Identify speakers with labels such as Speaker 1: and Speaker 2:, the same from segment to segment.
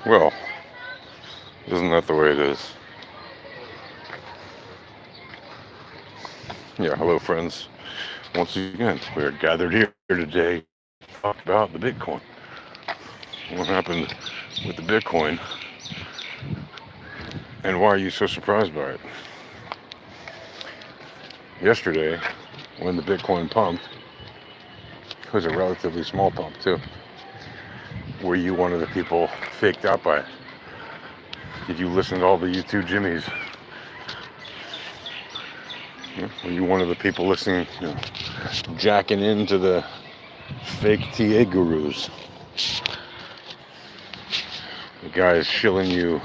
Speaker 1: Well, isn't that the way it is? Yeah, hello, friends. Once again, we are gathered here today to talk about the Bitcoin. What happened with the Bitcoin, and why are you so surprised by it? Yesterday, when the Bitcoin pumped, it was a relatively small pump, too. Were you one of the people faked out by it? Did you listen to all the YouTube Jimmies? Were you one of the people listening, jacking into the fake TA gurus? The guys shilling you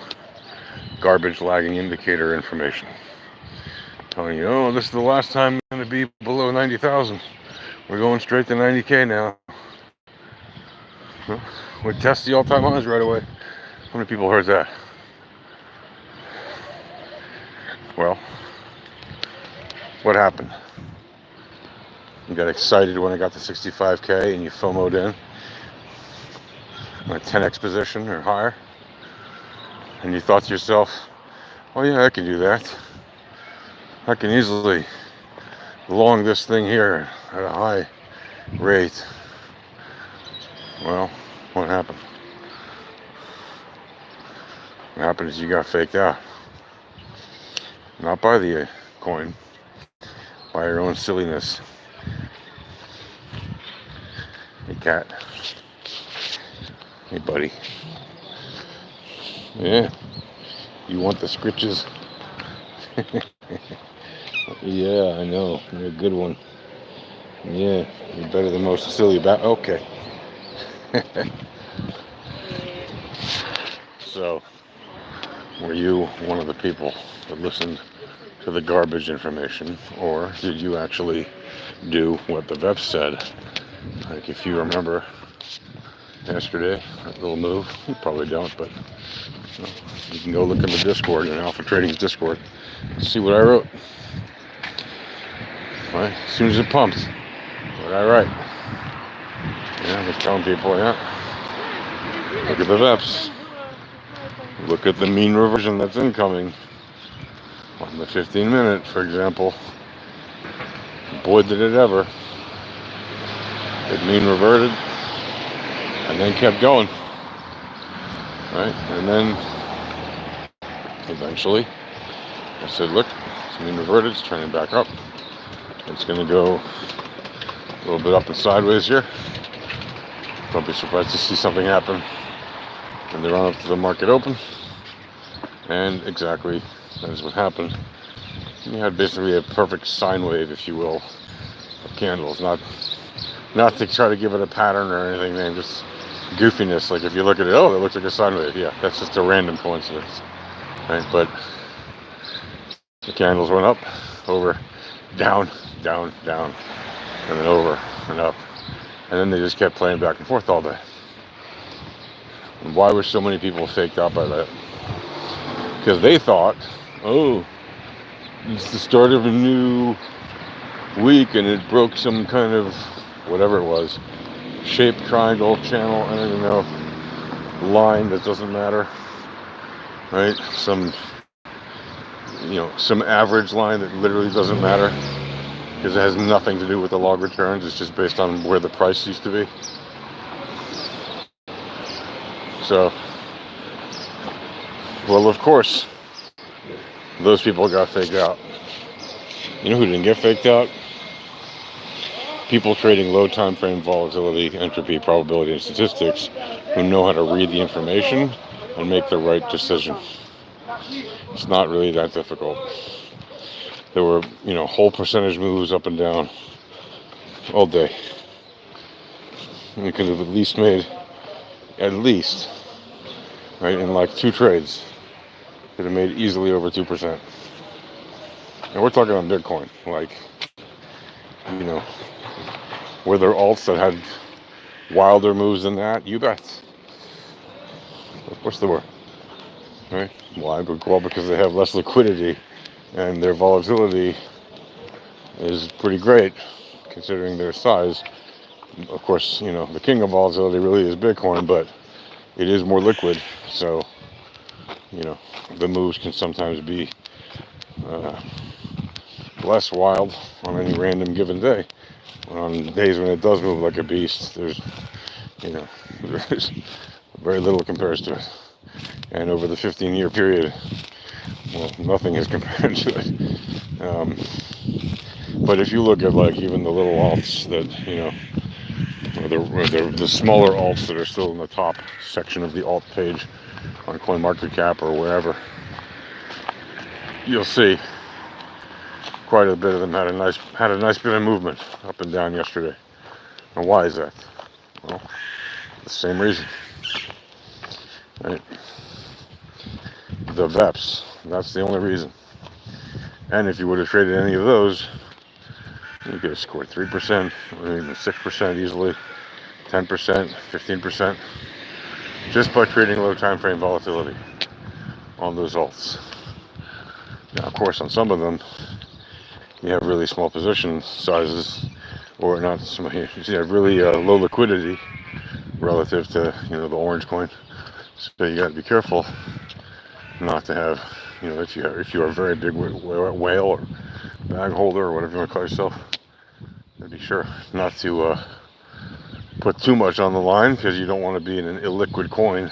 Speaker 1: garbage lagging indicator information, telling you, oh, this is the last time it's going to be below 90,000. We're going straight to 90K now. We test the all-time highs right away. How many people heard that? Well, what happened? You got excited when I got to 65K and you FOMO'd in a 10x position or higher, and you thought to yourself, oh yeah, I can do that. I can easily long this thing here at a high rate. Well, what happened? What happened is you got faked out. Not by the coin, by your own silliness. Hey, cat. Hey, buddy. Yeah, you want the scritches? Yeah, I know. You're a good one. Yeah, you're better than most silly about. Okay. So, were you one of the people that listened to the garbage information, or did you actually do what the VEP said? Like, if you remember yesterday, that little move, you probably don't, but you can go look in the Discord, in Alpha Trading's Discord, and see what I wrote. Right? As soon as it pumps, what I write. Yeah, I was telling people, yeah, look at the VEPs. Look at the mean reversion that's incoming on the 15-minute, for example. Boy, did it ever. It mean reverted and then kept going. Right? And then eventually I said, look, it's mean reverted, it's turning back up. It's going to go a little bit up and sideways here. Don't be surprised to see something happen when they run up to the market open. And exactly that is what happened. You had basically a perfect sine wave, if you will, of candles. Not to try to give it a pattern or anything, man, just goofiness. Like if you look at it, oh, it looks like a sine wave. Yeah, that's just a random coincidence, right? But the candles went up, over, down, down, down, and then over and up. And then they just kept playing back and forth all day. And why were so many people faked out by that? Because they thought, oh, it's the start of a new week and it broke some kind of whatever it was, shaped triangle, channel, I don't even know, line that doesn't matter, right? Some average line that literally doesn't matter because it has nothing to do with the log returns. It's just based on where the price used to be. So, well, of course, those people got faked out. You know who didn't get faked out? People trading low time frame volatility, entropy, probability, and statistics who know how to read the information and make the right decision. It's not really that difficult. There were, whole percentage moves up and down all day. You could have at least made, right, in like 2 trades, could have made easily over 2%. And we're talking on Bitcoin, like, were there alts that had wilder moves than that? You bet. Of course there were. Right? Why? Well, because they have less liquidity and their volatility is pretty great considering their size. Of course, the king of volatility really is Bitcoin, but it is more liquid, so the moves can sometimes be less wild on any random given day. On days when it does move like a beast, there's very little compares to it. And over the 15-year period, well, nothing is compared to it. But if you look at like even the little alts that or the smaller alts that are still in the top section of the alt page on CoinMarketCap or wherever, you'll see quite a bit of them had a nice bit of movement up and down yesterday. And why is that? Well, the same reason, right? The VEPs. That's the only reason. And if you would have traded any of those, you could have scored 3%, or even 6% easily, 10%, 15%, just by trading low time frame volatility on those alts. Now, of course, on some of them, you have really small position sizes, or not. You have really low liquidity relative to the orange coin. So you got to be careful not to have if you are a very big whale or bag holder or whatever you want to call yourself, to be sure not to put too much on the line, because you don't want to be in an illiquid coin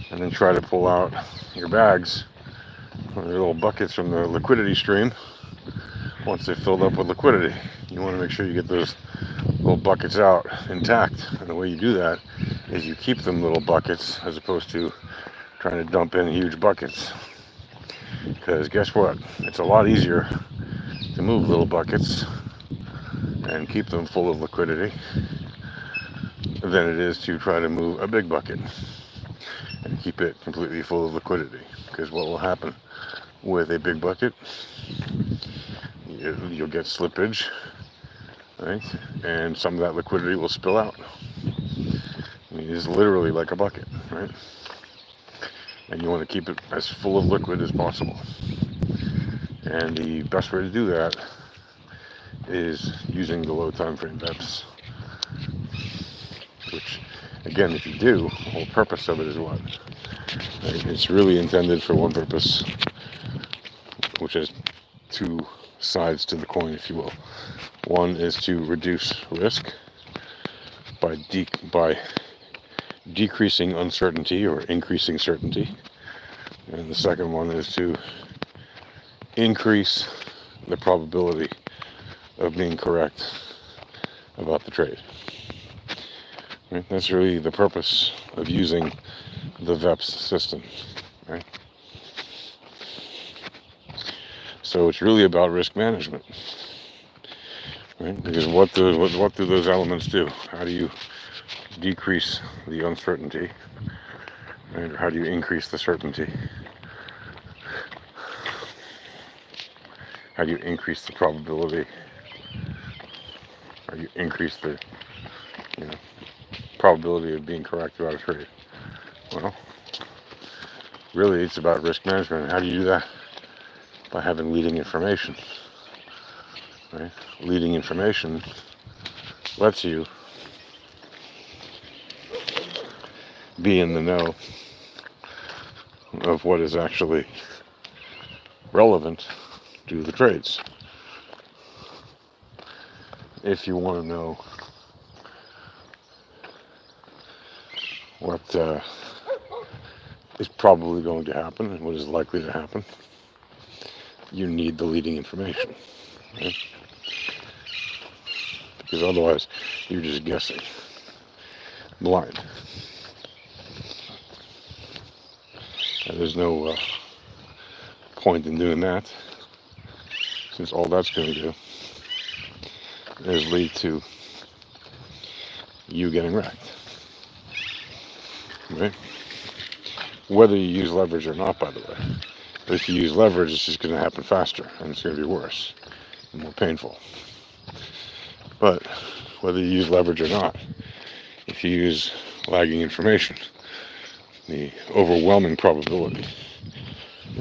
Speaker 1: and then try to pull out your bags or your little buckets from the liquidity stream. Once they've filled up with liquidity, you want to make sure you get those little buckets out intact. And the way you do that is you keep them little buckets as opposed to trying to dump in huge buckets. Because guess what? It's a lot easier to move little buckets and keep them full of liquidity than it is to try to move a big bucket and keep it completely full of liquidity. Because what will happen with a big bucket, you'll get slippage, right? And some of that liquidity will spill out. I mean, it's literally like a bucket, right? And you want to keep it as full of liquid as possible. And the best way to do that is using the low time frame VEPs, which, again, if you do, the whole purpose of it is what? Right? It's really intended for one purpose, which is two sides to the coin, if you will. One is to reduce risk by decreasing uncertainty or increasing certainty. And the second one is to increase the probability of being correct about the trade. Right? That's really the purpose of using the VEPS system. Right? So it's really about risk management. Right? Because what do those elements do? How do you decrease the uncertainty? Right? Or how do you increase the certainty? How do you increase the probability? How do you increase the probability of being correct about a trade? Well, really it's about risk management. How do you do that? By having leading information. Right? Leading information lets you be in the know of what is actually relevant to the trades. If you want to know what is probably going to happen and what is likely to happen, you need the leading information. Right? Because otherwise you're just guessing blind. And there's no point in doing that, since all that's going to do is lead to you getting wrecked. Right? Whether you use leverage or not, by the way. But if you use leverage, it's just going to happen faster, and it's going to be worse and more painful. But whether you use leverage or not, if you use lagging information, the overwhelming probability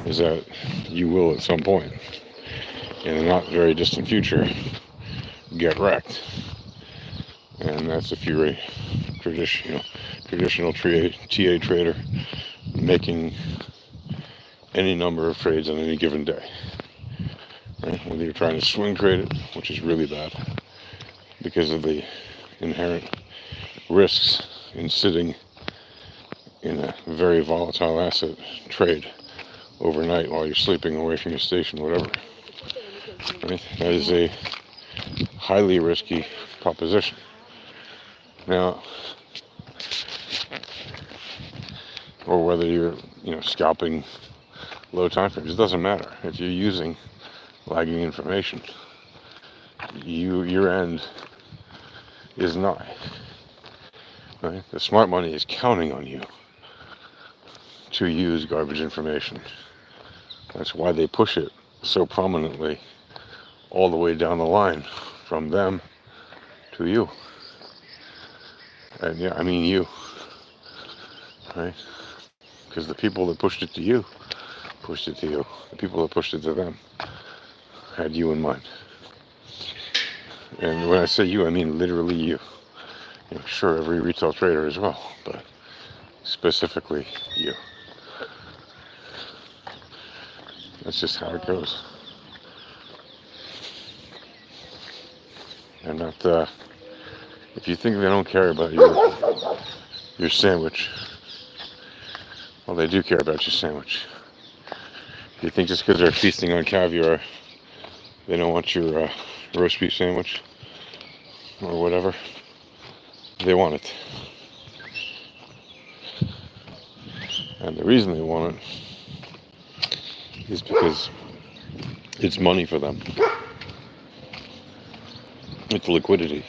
Speaker 1: is that you will at some point, in the not very distant future, get wrecked. And that's if you're traditional TA trader making any number of trades on any given day. Right? Whether you're trying to swing trade it, which is really bad because of the inherent risks in sitting in a very volatile asset trade overnight while you're sleeping away from your station, whatever. Right? That is a highly risky proposition. Now, or whether you're scalping low time frames, it doesn't matter. If you're using lagging information, your end is nigh. Right? The smart money is counting on you to use garbage information. That's why they push it so prominently all the way down the line from them to you. And yeah, I mean you. Right? Because the people that pushed it to you pushed it to you. The people that pushed it to them had you in mind. And when I say you, I mean literally you. Sure, every retail trader as well, but specifically you. That's just how it goes. And not, if you think they don't care about your sandwich, well, they do care about your sandwich. If you think just because they're feasting on caviar, they don't want your roast beef sandwich or whatever, they want it. And the reason they want it is because it's money for them. It's liquidity.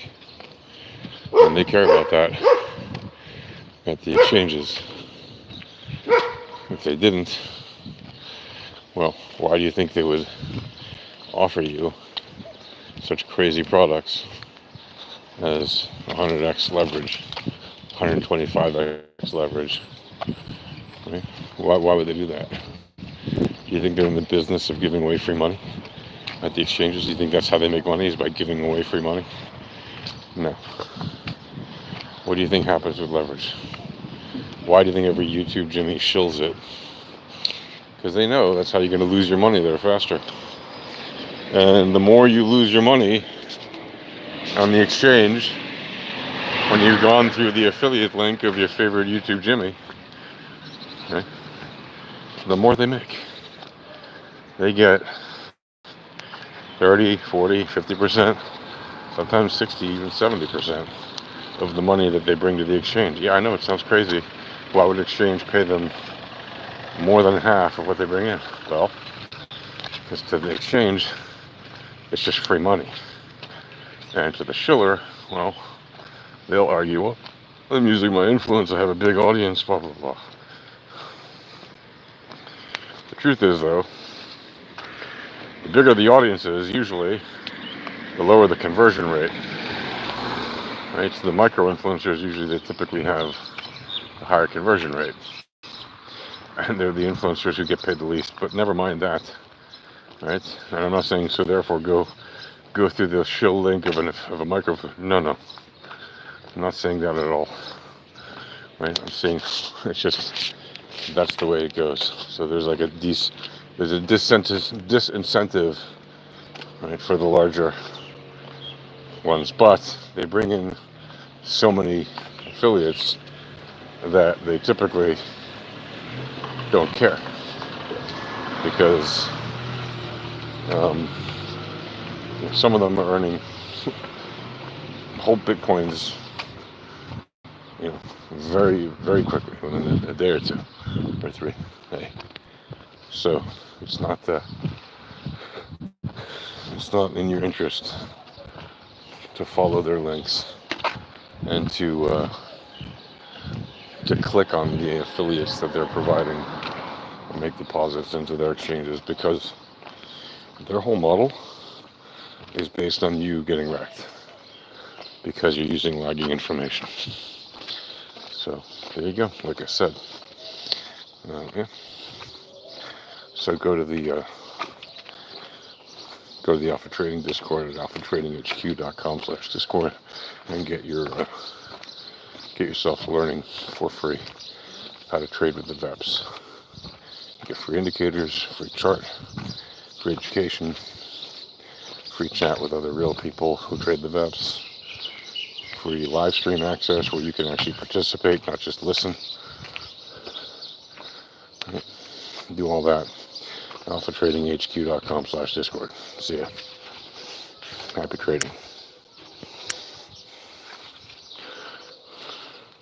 Speaker 1: And they care about that at the exchanges. If they didn't, well, why do you think they would offer you such crazy products as 100x leverage, 125x leverage? Right? Why would they do that? Do you think they're in the business of giving away free money at the exchanges? Do you think that's how they make money, is by giving away free money? No. What do you think happens with leverage? Why do you think every YouTube Jimmy shills it? Because they know that's how you're going to lose your money there faster. And the more you lose your money on the exchange, when you've gone through the affiliate link of your favorite YouTube Jimmy, okay, the more they make. They get 30, 40, 50%, sometimes 60, even 70% of the money that they bring to the exchange. Yeah, I know it sounds crazy. Why would exchange pay them more than half of what they bring in? Well, because to the exchange, it's just free money. And to the shiller, well, they'll argue, well, I'm using my influence, I have a big audience, blah, blah, blah. The truth is, though, the bigger the audience is, usually, the lower the conversion rate. Right? So the micro-influencers, usually they typically have a higher conversion rate. And they're the influencers who get paid the least, but never mind that. Right? And I'm not saying, so therefore go through the shill link of a micro. No. I'm not saying that at all. Right? I'm saying it's just, that's the way it goes. So there's like there's a disincentive, right, for the larger ones, but they bring in so many affiliates that they typically don't care, because some of them are earning whole bitcoins, very, very quickly, within a day or two or three. Hey, so it's not in your interest to follow their links and to click on the affiliates that they're providing and make deposits into their exchanges, because their whole model is based on you getting wrecked because you're using lagging information. So there you go. Like I said, yeah. So go to the Alpha Trading Discord at alphatradinghq.com/Discord and get your Get yourself learning for free how to trade with the VEPs. You get free indicators, free chart, free education, free chat with other real people who trade the VEPs, free live stream access where you can actually participate, not just listen. Do all that. AlphaTradingHQ.com/Discord. See ya. Happy trading.